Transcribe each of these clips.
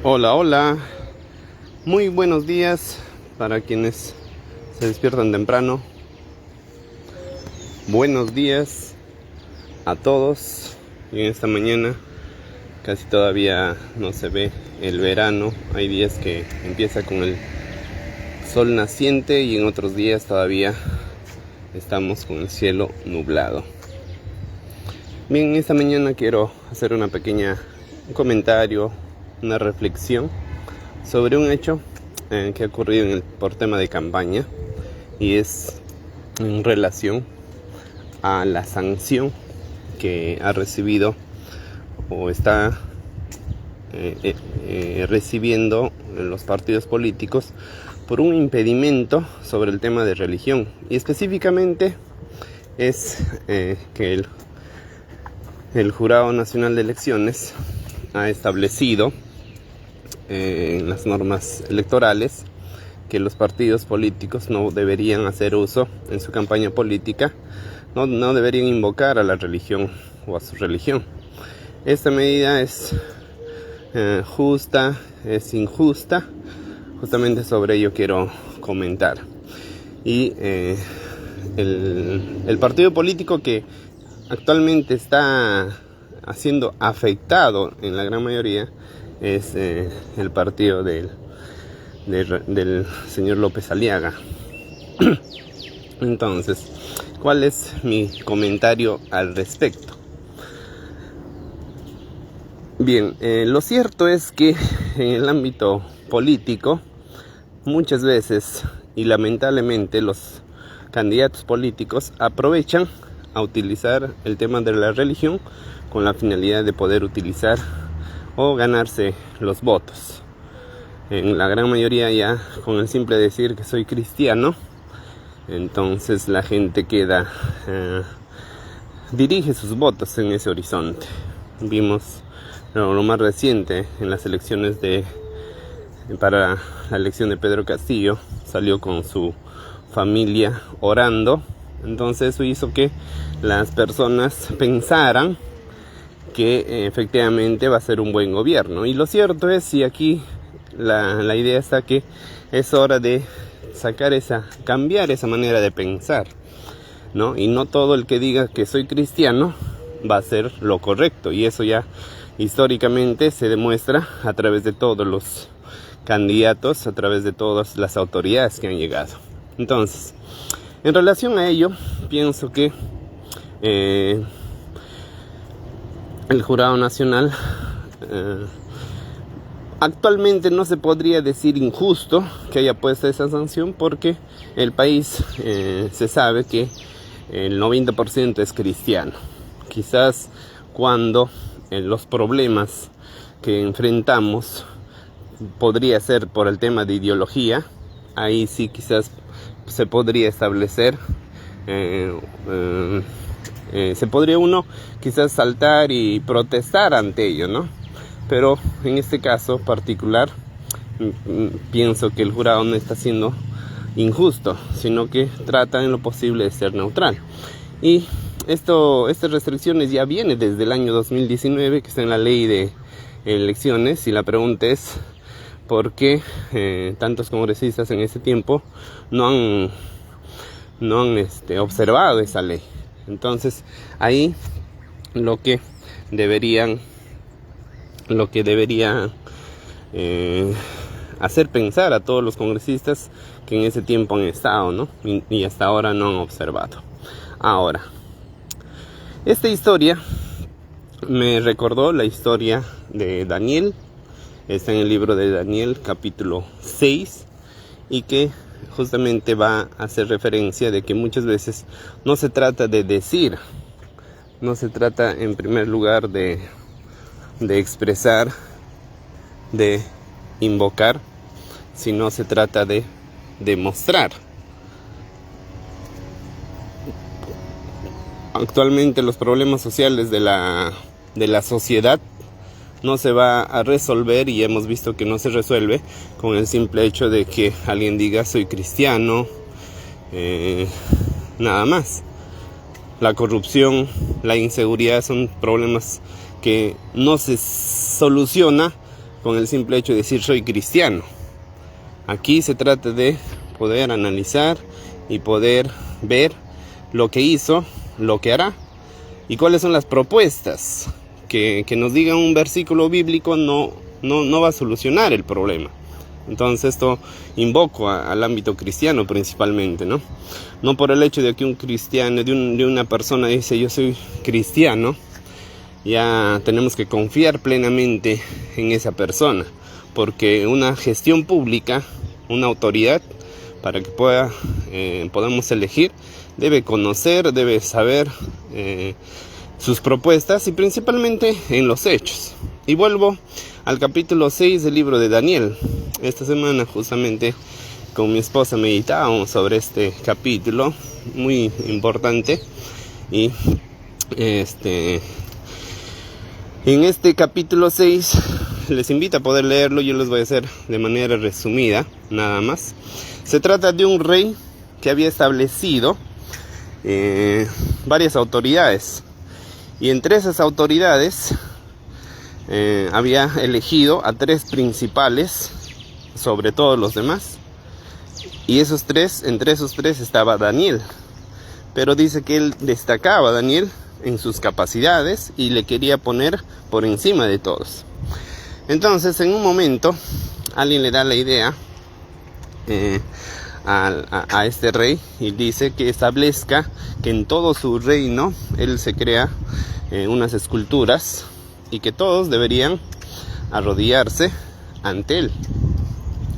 Hola, hola, muy buenos días para quienes se despiertan temprano. Buenos días a todos. Y en esta mañana casi todavía no se ve el verano. Hay días que empieza con el sol naciente y en otros días todavía estamos con el cielo nublado. Bien, esta mañana quiero hacer un comentario, una reflexión sobre un hecho que ha ocurrido por tema de campaña, y es en relación a la sanción que ha recibido o está recibiendo los partidos políticos por un impedimento sobre el tema de religión, y específicamente es que el Jurado Nacional de Elecciones ha establecido en las normas electorales que los partidos políticos no deberían hacer uso en su campaña política, no deberían invocar a la religión o a su religión. Esta medida es justa, es injusta. Justamente sobre ello quiero comentar. Y el partido político que actualmente está siendo afectado en la gran mayoría es el partido del señor López Aliaga. Entonces, ¿cuál es mi comentario al respecto? Bien, lo cierto es que en el ámbito político muchas veces y lamentablemente los candidatos políticos aprovechan a utilizar el tema de la religión con la finalidad de poder utilizar o ganarse los votos. En la gran mayoría, ya con el simple decir que soy cristiano, entonces la gente dirige sus votos en ese horizonte. Vimos lo más reciente en las elecciones para la elección de Pedro Castillo, salió con su familia orando. Entonces eso hizo que las personas pensaran que efectivamente va a ser un buen gobierno. Y lo cierto es, y aquí la idea está, que es hora de cambiar esa manera de pensar, ¿no? Y no todo el que diga que soy cristiano va a ser lo correcto. Y eso ya históricamente se demuestra a través de todos los candidatos, a través de todas las autoridades que han llegado. Entonces, en relación a ello, pienso que el Jurado Nacional actualmente no se podría decir injusto que haya puesto esa sanción, porque el país se sabe que el 90% es cristiano. Quizás cuando los problemas que enfrentamos podría ser por el tema de ideología, ahí sí quizás se podría establecer, se podría uno quizás saltar y protestar ante ello, ¿no? Pero en este caso particular, pienso que el jurado no está siendo injusto, sino que trata en lo posible de ser neutral. Y estas restricciones ya vienen desde el año 2019, que está en la ley de elecciones, y la pregunta es ¿por qué tantos congresistas en ese tiempo no han observado esa ley? Entonces ahí lo que debería hacer pensar a todos los congresistas que en ese tiempo han estado, ¿no? Y hasta ahora no han observado. Ahora, esta historia me recordó la historia de Daniel. Está en el libro de Daniel, capítulo 6, y que justamente va a hacer referencia de que muchas veces no se trata de decir, no se trata en primer lugar de expresar, de invocar, sino se trata de demostrar. Actualmente los problemas sociales de la sociedad no se va a resolver, y hemos visto que no se resuelve con el simple hecho de que alguien diga soy cristiano, nada más. La corrupción, la inseguridad son problemas que no se soluciona con el simple hecho de decir soy cristiano. Aquí se trata de poder analizar y poder ver lo que hizo, lo que hará y cuáles son las propuestas. Que nos diga un versículo bíblico no va a solucionar el problema. Entonces esto invoco al ámbito cristiano principalmente, ¿no? No por el hecho de que un cristiano, de una persona dice yo soy cristiano, ya tenemos que confiar plenamente en esa persona, porque una gestión pública, una autoridad, para que podamos elegir, debe conocer, debe saber sus propuestas y principalmente en los hechos. Y vuelvo al capítulo 6 del libro de Daniel. Esta semana justamente con mi esposa meditábamos sobre este capítulo muy importante y en este capítulo 6 les invito a poder leerlo. Yo les voy a hacer de manera resumida nada más. Se trata de un rey que había establecido varias autoridades y entre esas autoridades había elegido a 3 principales sobre todos los demás, y entre esos tres estaba Daniel, pero dice que él destacaba a Daniel en sus capacidades y le quería poner por encima de todos. Entonces en un momento alguien le da la idea a este rey y dice que establezca que en todo su reino él se crea unas esculturas y que todos deberían arrodillarse ante él.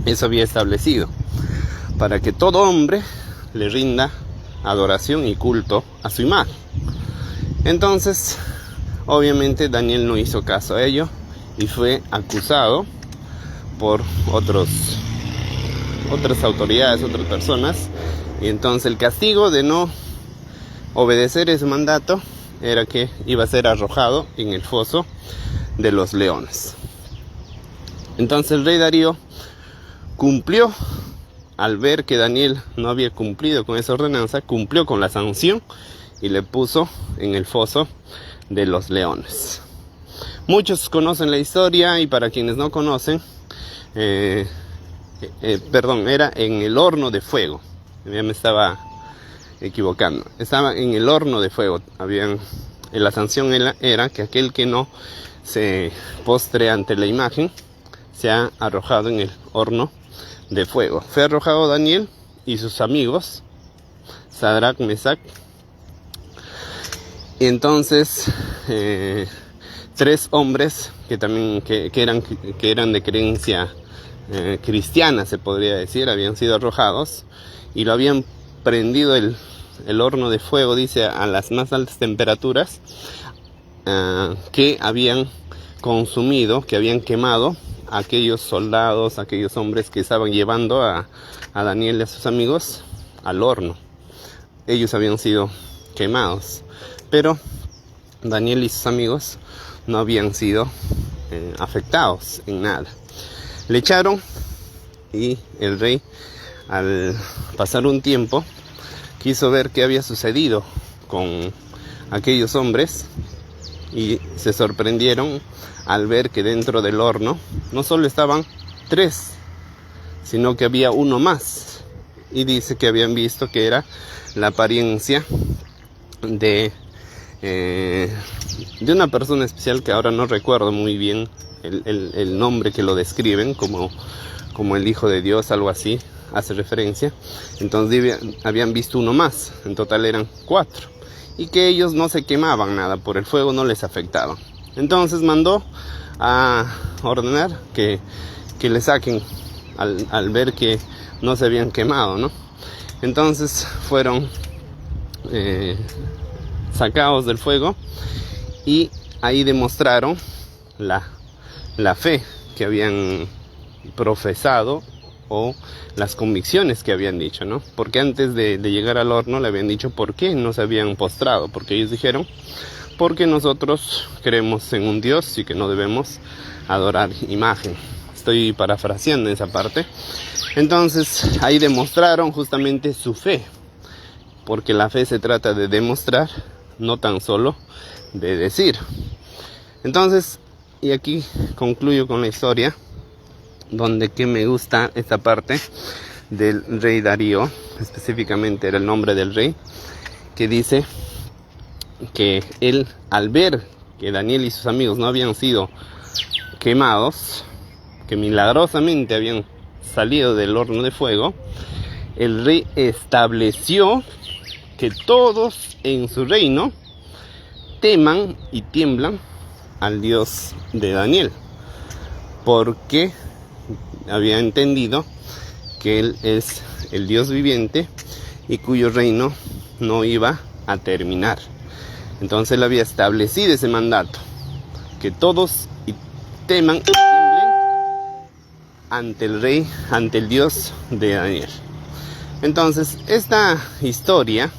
Eso había establecido para que todo hombre le rinda adoración y culto a su imagen. Entonces obviamente Daniel no hizo caso a ello y fue acusado por otras autoridades, otras personas, y entonces el castigo de no obedecer ese mandato era que iba a ser arrojado en el foso de los leones. Entonces el rey Darío cumplió, al ver que Daniel no había cumplido con esa ordenanza, cumplió con la sanción y le puso en el foso de los leones. Muchos conocen la historia y para quienes no conocen, era en el horno de fuego. Ya me estaba equivocando. Estaba en el horno de fuego. La sanción era que aquel que no se postre ante la imagen sea arrojado en el horno de fuego. Fue arrojado Daniel y sus amigos, Sadrach, Mesach. Y entonces 3 hombres que también que eran de creencia cristiana, se podría decir, habían sido arrojados y lo habían prendido el horno de fuego, dice, a las más altas temperaturas, que habían consumido, que habían quemado a aquellos soldados, a aquellos hombres que estaban llevando a Daniel y a sus amigos al horno. Ellos habían sido quemados, pero Daniel y sus amigos no habían sido afectados en nada. Le echaron y el rey, al pasar un tiempo, quiso ver qué había sucedido con aquellos hombres y se sorprendieron al ver que dentro del horno no solo estaban 3, sino que había uno más, y dice que habían visto que era la apariencia de una persona especial que ahora no recuerdo muy bien el nombre que lo describen, como el Hijo de Dios, algo así hace referencia. Entonces habían visto uno más, en total eran 4, y que ellos no se quemaban nada, por el fuego no les afectaba. Entonces mandó a ordenar que le saquen al ver que no se habían quemado, ¿no? Entonces fueron sacados del fuego y ahí demostraron la fe que habían profesado o las convicciones que habían dicho, ¿no? Porque antes de llegar al horno le habían dicho por qué no se habían postrado, porque ellos dijeron, porque nosotros creemos en un Dios y que no debemos adorar imagen. Estoy parafraseando esa parte. Entonces ahí demostraron justamente su fe, porque la fe se trata de demostrar, no tan solo de decir. Entonces Y aquí concluyo con la historia, donde que me gusta esta parte del rey Darío, específicamente era el nombre del rey, que dice que él, al ver que Daniel y sus amigos no habían sido quemados, que milagrosamente habían salido del horno de fuego, el rey estableció que todos en su reino teman y tiemblan al Dios de Daniel, porque había entendido que él es el Dios viviente y cuyo reino no iba a terminar. Entonces él había establecido ese mandato, que todos teman y tiemblen ante el rey, ante el Dios de Daniel. Entonces esta historia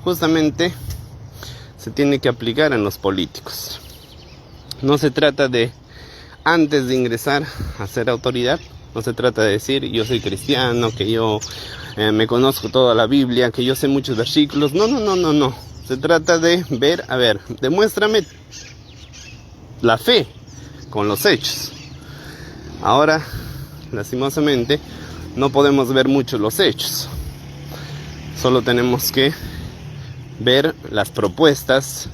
justamente se tiene que aplicar en los políticos. No se trata de, antes de ingresar a ser autoridad, no se trata de decir yo soy cristiano, que yo me conozco toda la Biblia, que yo sé muchos versículos. No. Se trata de ver, a ver, demuéstrame la fe con los hechos. Ahora, lastimosamente, no podemos ver mucho los hechos. Solo tenemos que ver las propuestas,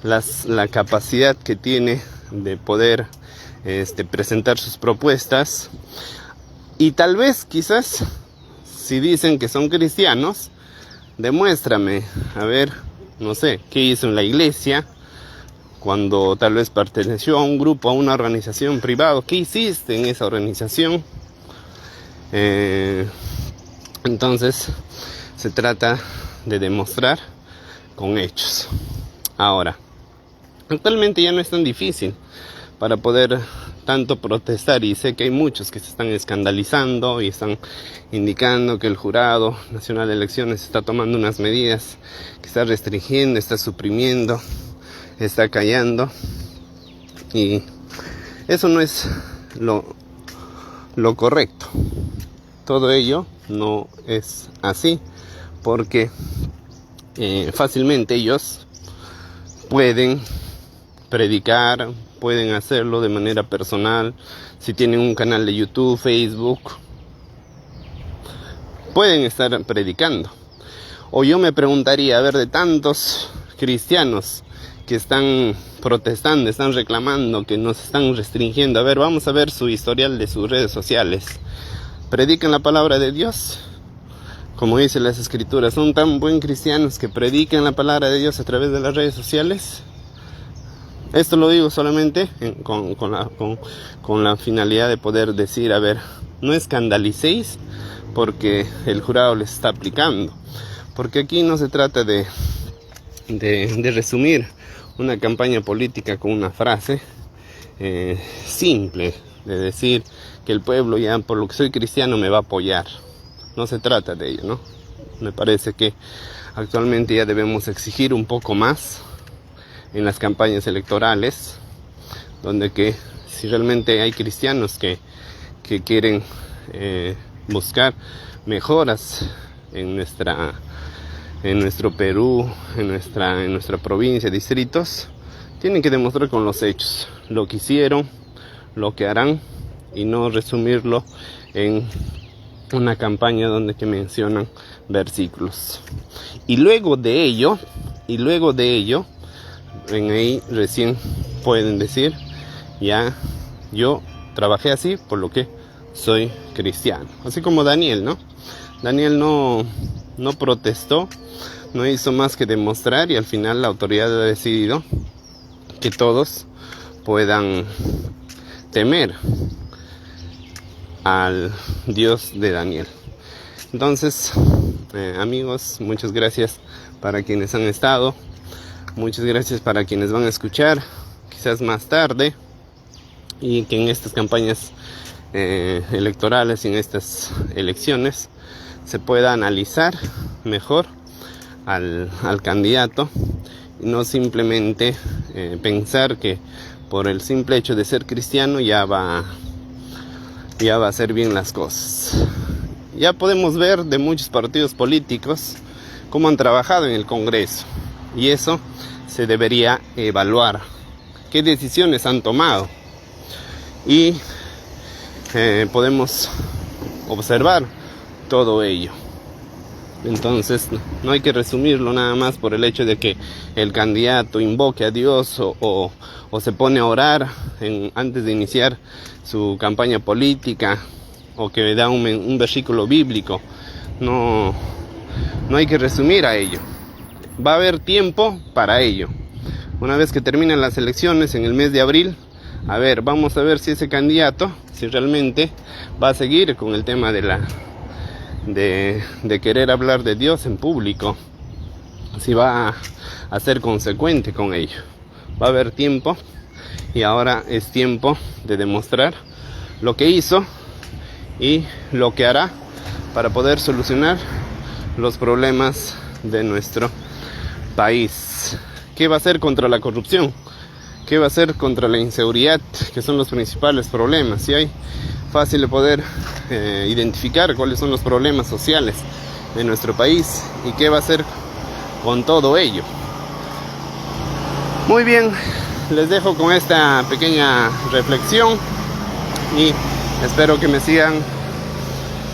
la capacidad que tiene de poder presentar sus propuestas. Y tal vez, quizás, si dicen que son cristianos, demuéstrame, a ver, no sé, qué hizo en la iglesia, cuando tal vez perteneció a un grupo, a una organización privada, qué hiciste en esa organización. Entonces, se trata de demostrar con hechos. Ahora, actualmente ya no es tan difícil para poder tanto protestar, y sé que hay muchos que se están escandalizando y están indicando que el Jurado Nacional de Elecciones está tomando unas medidas, que está restringiendo, está suprimiendo, está callando, y eso no es lo correcto. Todo ello no es así, porque fácilmente ellos pueden predicar, pueden hacerlo de manera personal. Si tienen un canal de YouTube, Facebook, pueden estar predicando. O yo me preguntaría, a ver, de tantos cristianos que están protestando, están reclamando, que nos están restringiendo, a ver, vamos a ver su historial de sus redes sociales. ¿Predican la palabra de Dios? Como dicen las escrituras, ¿son tan buen cristianos que predican la palabra de Dios a través de las redes sociales? Esto lo digo solamente con la finalidad de poder decir, a ver, no escandalicéis porque el jurado les está aplicando. Porque aquí no se trata de resumir una campaña política con una frase simple, de decir que el pueblo ya por lo que soy cristiano me va a apoyar. No se trata de ello, ¿no? Me parece que actualmente ya debemos exigir un poco más en las campañas electorales, donde que si realmente hay cristianos que quieren buscar mejoras en nuestro Perú, en nuestra provincia, distritos, tienen que demostrar con los hechos lo que hicieron, lo que harán, y no resumirlo en una campaña donde que mencionan versículos. Y luego de ello, en ahí recién pueden decir, ya yo trabajé así, por lo que soy cristiano. Así como Daniel, ¿no? Daniel no protestó, no hizo más que demostrar, y al final la autoridad ha decidido que todos puedan temer al Dios de Daniel. Entonces, amigos, muchas gracias para quienes han estado, muchas gracias para quienes van a escuchar quizás más tarde, y que en estas campañas electorales y en estas elecciones se pueda analizar mejor al candidato, y no simplemente pensar que por el simple hecho de ser cristiano ya va a hacer bien las cosas. Ya podemos ver de muchos partidos políticos cómo han trabajado en el Congreso, y eso se debería evaluar. ¿Qué decisiones han tomado? y podemos observar todo ello. Entonces no hay que resumirlo nada más por el hecho de que el candidato invoque a Dios o se pone a orar antes de iniciar su campaña política, o que da un versículo bíblico. No hay que resumir a ello. Va a haber tiempo para ello. Una vez que terminen las elecciones en el mes de abril, vamos a ver si ese candidato, si realmente va a seguir con el tema de querer hablar de Dios en público, si va a ser consecuente con ello. Va a haber tiempo, y ahora es tiempo de demostrar lo que hizo y lo que hará para poder solucionar los problemas de nuestro país. ¿Qué va a hacer contra la corrupción? ¿Qué va a hacer contra la inseguridad? Que son los principales problemas. Si hay fácil de poder identificar cuáles son los problemas sociales de nuestro país y qué va a hacer con todo ello. Muy bien, les dejo con esta pequeña reflexión y espero que me sigan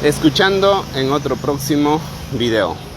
escuchando en otro próximo video.